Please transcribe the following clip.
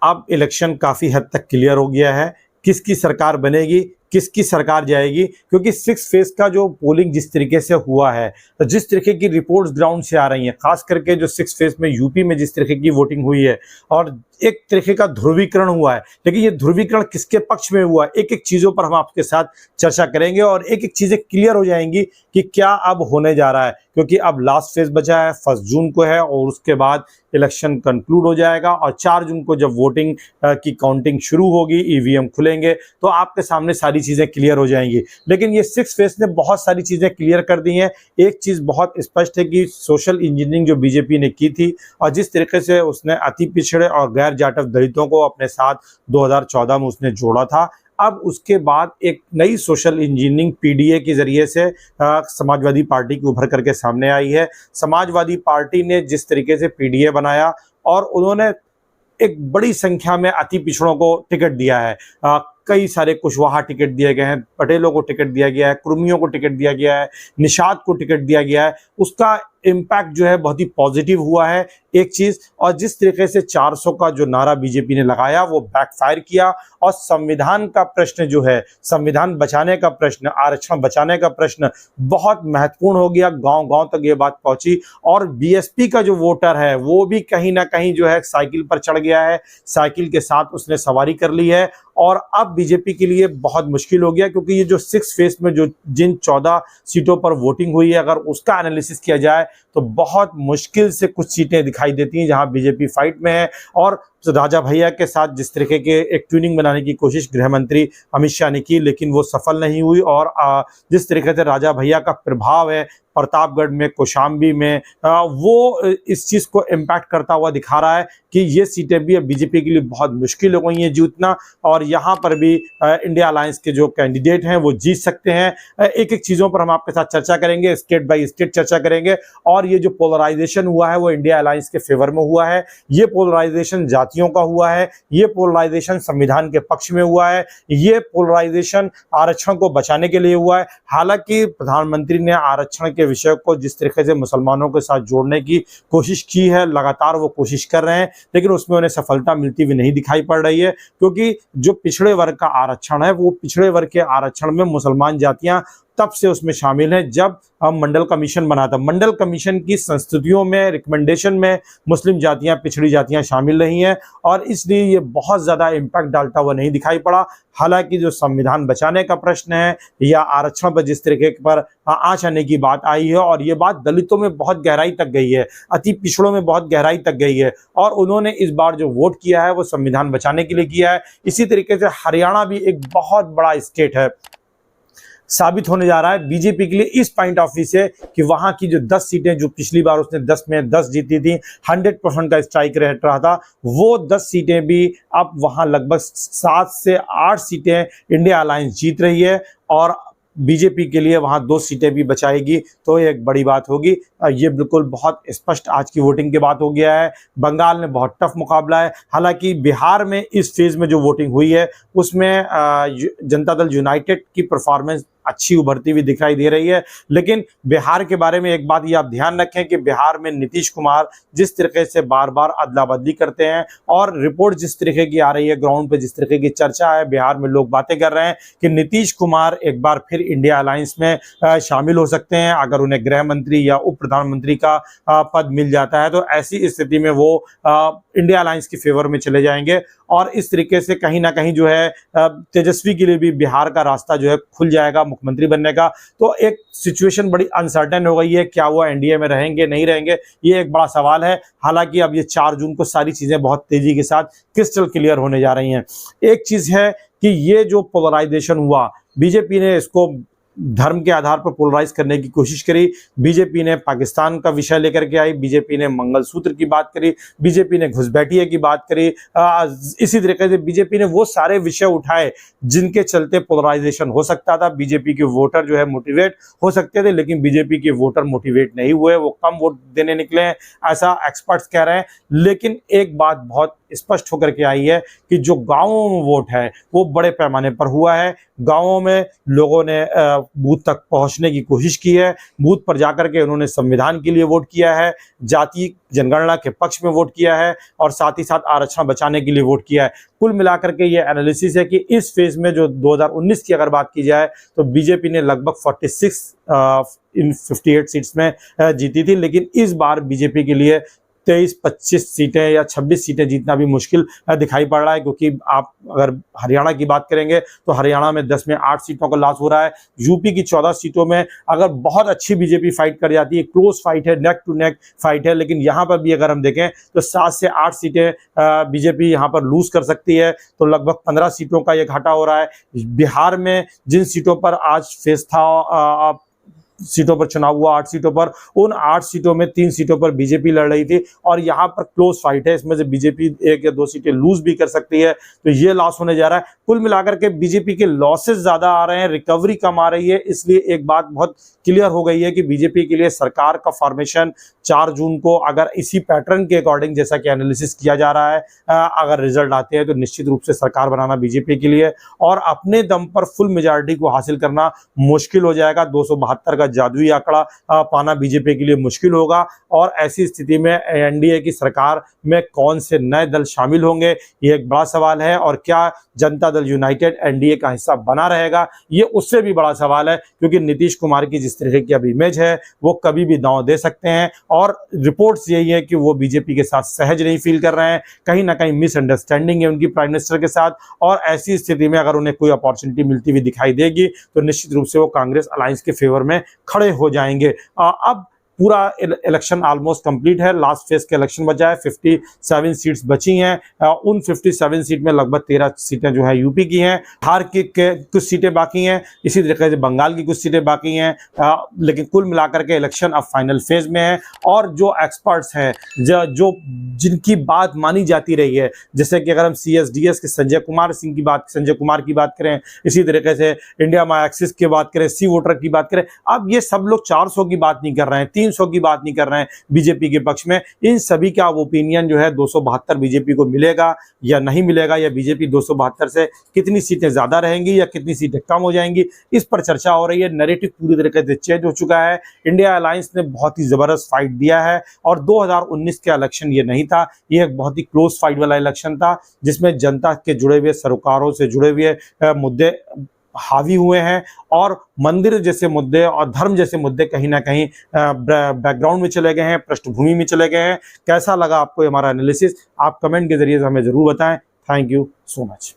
अब इलेक्शन काफ़ी हद तक क्लियर हो गया है, किसकी सरकार बनेगी, किसकी सरकार जाएगी, क्योंकि 6 फेज का जो पोलिंग जिस तरीके से हुआ है, तो जिस तरीके की रिपोर्ट्स ग्राउंड से आ रही हैं, खास करके जो 6 फेज में यूपी में जिस तरीके की वोटिंग हुई है और एक तरीके का ध्रुवीकरण हुआ है, लेकिन ये ध्रुवीकरण किसके पक्ष में हुआ, एक एक चीज़ों पर हम आपके साथ चर्चा करेंगे और एक एक चीज़ें क्लियर हो जाएंगी कि क्या अब होने जा रहा है, क्योंकि अब लास्ट फेज बचा है, 1 जून को है और उसके बाद इलेक्शन कंक्लूड हो जाएगा और 4 जून को जब वोटिंग की काउंटिंग शुरू होगी, ईवीएम खुलेंगे, तो आपके सामने सारी चीज़ें क्लियर हो जाएंगी। लेकिन ये 6 फेज ने बहुत सारी चीज़ें क्लियर कर दी हैं। एक चीज़ बहुत स्पष्ट है कि सोशल इंजीनियरिंग जो बीजेपी ने की थी और जिस तरीके से उसने अति पिछड़े और गैर जाटव दलितों को अपने साथ 2014 में उसने जोड़ा था, अब उसके बाद एक नई सोशल इंजीनियरिंग पीडीए के जरिए से समाजवादी पार्टी की उभर करके सामने आई है। समाजवादी पार्टी ने जिस तरीके से पीडीए बनाया और उन्होंने एक बड़ी संख्या में अति पिछड़ों को टिकट दिया है, कई सारे कुशवाहा टिकट दिए गए हैं, पटेलों को टिकट दिया गया है, कुर्मियों को टिकट दिया गया है, निषाद को टिकट दिया गया है। उसका इम्पैक्ट जो है बहुत ही पॉजिटिव हुआ है एक चीज़। और जिस तरीके से 400 का जो नारा बीजेपी ने लगाया वो बैकफायर किया और संविधान का प्रश्न जो है, संविधान बचाने का प्रश्न, आरक्षण बचाने का प्रश्न बहुत महत्वपूर्ण हो गया। गांव गांव तक ये बात पहुंची और बीएसपी का जो वोटर है वो भी कहीं ना कहीं जो है साइकिल पर चढ़ गया है, साइकिल के साथ उसने सवारी कर ली है और अब बीजेपी के लिए बहुत मुश्किल हो गया, क्योंकि ये जो 6 फेज में जो जिन 14 सीटों पर वोटिंग हुई है, अगर उसका एनालिसिस किया जाए तो बहुत मुश्किल से कुछ सीटें दिखाई देती हैं जहां बीजेपी फाइट में है। और राजा भैया के साथ जिस तरीके के एक ट्यूनिंग बनाने की कोशिश गृह मंत्री अमित शाह ने की, लेकिन वो सफल नहीं हुई और जिस तरीके से राजा भैया का प्रभाव है प्रतापगढ़ में, कौशाम्बी में, वो इस चीज़ को इम्पैक्ट करता हुआ दिखा रहा है कि ये सीटें भी अब बीजेपी के लिए बहुत मुश्किल हो गई हैं जीतना और यहाँ पर भी इंडिया अलायंस के जो कैंडिडेट हैं वो जीत सकते हैं। एक एक चीज़ों पर हम आपके साथ चर्चा करेंगे, स्टेट बाय स्टेट चर्चा करेंगे। और ये जो पोलराइजेशन हुआ है वो इंडिया अलायंस के फेवर में हुआ है, ये पोलराइजेशन जातियों का हुआ है, ये पोलराइजेशन संविधान के पक्ष में हुआ है, ये पोलराइजेशन आरक्षण को बचाने के लिए हुआ है। हालांकि प्रधानमंत्री ने आरक्षण के विषय को जिस तरीके से मुसलमानों के साथ जोड़ने की कोशिश की है, लगातार वो कोशिश कर रहे हैं, लेकिन उसमें उन्हें सफलता मिलती हुई नहीं दिखाई पड़ रही है, क्योंकि जो पिछड़े वर्ग का आरक्षण है वो पिछड़े वर्ग के आरक्षण में मुसलमान जातियां तब से उसमें शामिल हैं जब मंडल कमीशन बना था। मंडल कमीशन की संस्तुतियों में, रिकमेंडेशन में मुस्लिम जातियां, पिछड़ी जातियां शामिल रही हैं और इसलिए ये बहुत ज़्यादा इम्पैक्ट डालता हुआ नहीं दिखाई पड़ा। हालांकि जो संविधान बचाने का प्रश्न है या आरक्षण पर जिस तरीके पर आंच आने की बात आई है और ये बात दलितों में बहुत गहराई तक गई है, अति पिछड़ों में बहुत गहराई तक गई है और उन्होंने इस बार जो वोट किया है वो संविधान बचाने के लिए किया है। इसी तरीके से हरियाणा भी एक बहुत बड़ा स्टेट है, साबित होने जा रहा है बीजेपी के लिए इस पॉइंट ऑफ व्यू से कि वहां की जो 10 सीटें जो पिछली बार उसने 10 में 10 जीती थी, 100% का स्ट्राइक रेट रहा था, वो 10 सीटें भी अब वहां लगभग 7 से 8 सीटें इंडिया अलायंस जीत रही है और बीजेपी के लिए वहां 2 सीटें भी बचाएगी तो ये एक बड़ी बात होगी। ये बिल्कुल बहुत स्पष्ट आज की वोटिंग के बात हो गया है। बंगाल में बहुत टफ मुकाबला है, हालांकि बिहार में इस फेज में जो वोटिंग हुई है उसमें जनता दल यूनाइटेड की परफॉर्मेंस अच्छी उभरती हुई दिखाई दे रही है। लेकिन बिहार के बारे में एक बात ये आप ध्यान रखें कि बिहार में नीतीश कुमार जिस तरीके से बार बार अदला बदली करते हैं और रिपोर्ट जिस तरीके की आ रही है, ग्राउंड पे जिस तरीके की चर्चा है, बिहार में लोग बातें कर रहे हैं कि नीतीश कुमार एक बार फिर इंडिया अलायंस में शामिल हो सकते हैं अगर उन्हें गृह मंत्री या उप प्रधानमंत्री का पद मिल जाता है। तो ऐसी स्थिति में वो इंडिया अलायंस के फेवर में चले जाएंगे और इस तरीके से कहीं ना कहीं जो है तेजस्वी के लिए भी बिहार का रास्ता जो है खुल जाएगा मुख्यमंत्री बनने का। तो एक सिचुएशन बड़ी अनसर्टेन हो गई है, क्या वो एनडीए में रहेंगे नहीं रहेंगे ये एक बड़ा सवाल है। हालांकि अब ये 4 जून को सारी चीजें बहुत तेजी के साथ क्रिस्टल क्लियर होने जा रही हैं। एक चीज है कि ये जो पोलराइजेशन हुआ, बीजेपी ने इसको धर्म के आधार पर पोलराइज करने की कोशिश करी, बीजेपी ने पाकिस्तान का विषय लेकर के आई, बीजेपी ने मंगलसूत्र की बात करी, बीजेपी ने घुसपैठिए की बात करी, इसी तरीके से बीजेपी ने वो सारे विषय उठाए जिनके चलते पोलराइजेशन हो सकता था, बीजेपी के वोटर जो है मोटिवेट हो सकते थे, लेकिन बीजेपी के वोटर मोटिवेट नहीं हुए, वो कम वोट देने निकले हैं ऐसा एक्सपर्ट्स कह रहे हैं। लेकिन एक बात बहुत स्पष्ट होकर के आई है कि जो गांवों में वोट है वो बड़े पैमाने पर हुआ है। गाँवों में लोगों ने बूथ तक पहुंचने की कोशिश की है, बूथ पर जाकर के उन्होंने संविधान के लिए वोट किया है, जाति जनगणना के पक्ष में वोट किया है और साथ ही साथ आरक्षण बचाने के लिए वोट किया है। कुल मिलाकर के ये एनालिसिस है कि इस फेज में जो 2019 की अगर बात की जाए तो बीजेपी ने लगभग 46 इन 58 सीट्स में जीती थी, लेकिन इस बार बीजेपी के लिए 23-25 सीटें या 26 सीटें जीतना भी मुश्किल दिखाई पड़ रहा है, क्योंकि आप अगर हरियाणा की बात करेंगे तो हरियाणा में 10 में 8 सीटों का लॉस हो रहा है। यूपी की 14 सीटों में अगर बहुत अच्छी बीजेपी फाइट कर जाती है, क्लोज फाइट है, नेक टू नेक फाइट है, लेकिन यहाँ पर भी अगर हम देखें तो 7 से 8 सीटें बीजेपी यहाँ पर लूज कर सकती है, तो लगभग 15 सीटों का ये घाटा हो रहा है। बिहार में जिन सीटों पर आज फेस था, सीटों पर चुनाव हुआ 8 सीटों पर, उन 8 सीटों में 3 सीटों पर बीजेपी लड़ रही थी और यहाँ पर क्लोज फाइट है, इसमें से बीजेपी 1 या 2 सीटें लूज भी कर सकती है, तो ये लॉस होने जा रहा है। कुल मिलाकर के बीजेपी के लॉसेस ज्यादा आ रहे हैं, रिकवरी कम आ रही है, इसलिए एक बात बहुत क्लियर हो गई है कि बीजेपी के लिए सरकार का फॉर्मेशन 4 जून को अगर इसी पैटर्न के अकॉर्डिंग जैसा कि एनालिसिस किया जा रहा है, अगर रिजल्ट आते हैं तो निश्चित रूप से सरकार बनाना बीजेपी के लिए और अपने दम पर फुल मेजॉरिटी को हासिल करना मुश्किल हो जाएगा। 272 का जादुई आंकड़ा पाना बीजेपी के लिए मुश्किल होगा और ऐसी स्थिति में एनडीए की सरकार में कौन से नए दल शामिल होंगे, ये एक बड़ा सवाल है। और क्या जनता दल यूनाइटेड एनडीए का हिस्सा बना रहेगा, ये उससे भी बड़ा सवाल है, क्योंकि नीतीश कुमार की जिस तरह की अब इमेज है वो कभी भी दांव दे सकते हैं और रिपोर्ट्स यही है कि वो बीजेपी के साथ सहज नहीं फील कर रहे हैं, कहीं ना कहीं मिसअंडरस्टैंडिंग है उनकी प्राइम मिनिस्टर के साथ और ऐसी स्थिति में अगर उन्हें कोई अपॉर्चुनिटी मिलती हुई दिखाई देगी तो निश्चित रूप से वो कांग्रेस अलायंस के फेवर में खड़े हो जाएंगे। अब पूरा इलेक्शन ऑलमोस्ट कंप्लीट है, लास्ट फेज के इलेक्शन बचा है, 57 सीट्स बची हैं। उन 57 सीट में लगभग 13 सीटें जो है यूपी की हैं, बिहार की कुछ सीटें बाकी हैं, इसी तरीके से बंगाल की कुछ सीटें बाकी हैं, लेकिन कुल मिलाकर के इलेक्शन अब फाइनल फेज में है। और जो एक्सपर्ट्स हैं जो जिनकी बात मानी जाती रही है, जैसे कि अगर हम CSDS के संजय कुमार की बात करें, इसी तरीके से इंडिया माई एक्सिस की बात करें, सी वोटर की बात करें, अब ये सब लोग 400 की बात नहीं कर रहे हैं, 300 की बात नहीं कर रहे हैं बीजेपी के पक्ष में। इन सभी का ओपिनियन जो है 272 बीजेपी को मिलेगा या नहीं मिलेगा, या बीजेपी 272 से कितनी सीटें ज्यादा रहेंगी या कितनी सीटें कम हो जाएंगी, इस पर चर्चा हो रही है। नैरेटिव पूरी तरीके से चेंज हो चुका है। इंडिया अलायंस ने बहुत ही जबरदस्त फाइट दिया है और 2019 का इलेक्शन ये नहीं था, ये एक बहुत ही क्लोज फाइट वाला इलेक्शन था जिसमें जनता के जुड़े हुए, सरोकारों से जुड़े हुए मुद्दे हावी हुए हैं और मंदिर जैसे मुद्दे और धर्म जैसे मुद्दे कहीं ना कहीं बैकग्राउंड में चले गए हैं, पृष्ठभूमि में चले गए हैं। कैसा लगा आपको हमारा एनालिसिस, आप कमेंट के जरिए हमें जरूर बताएं। Thank you so much.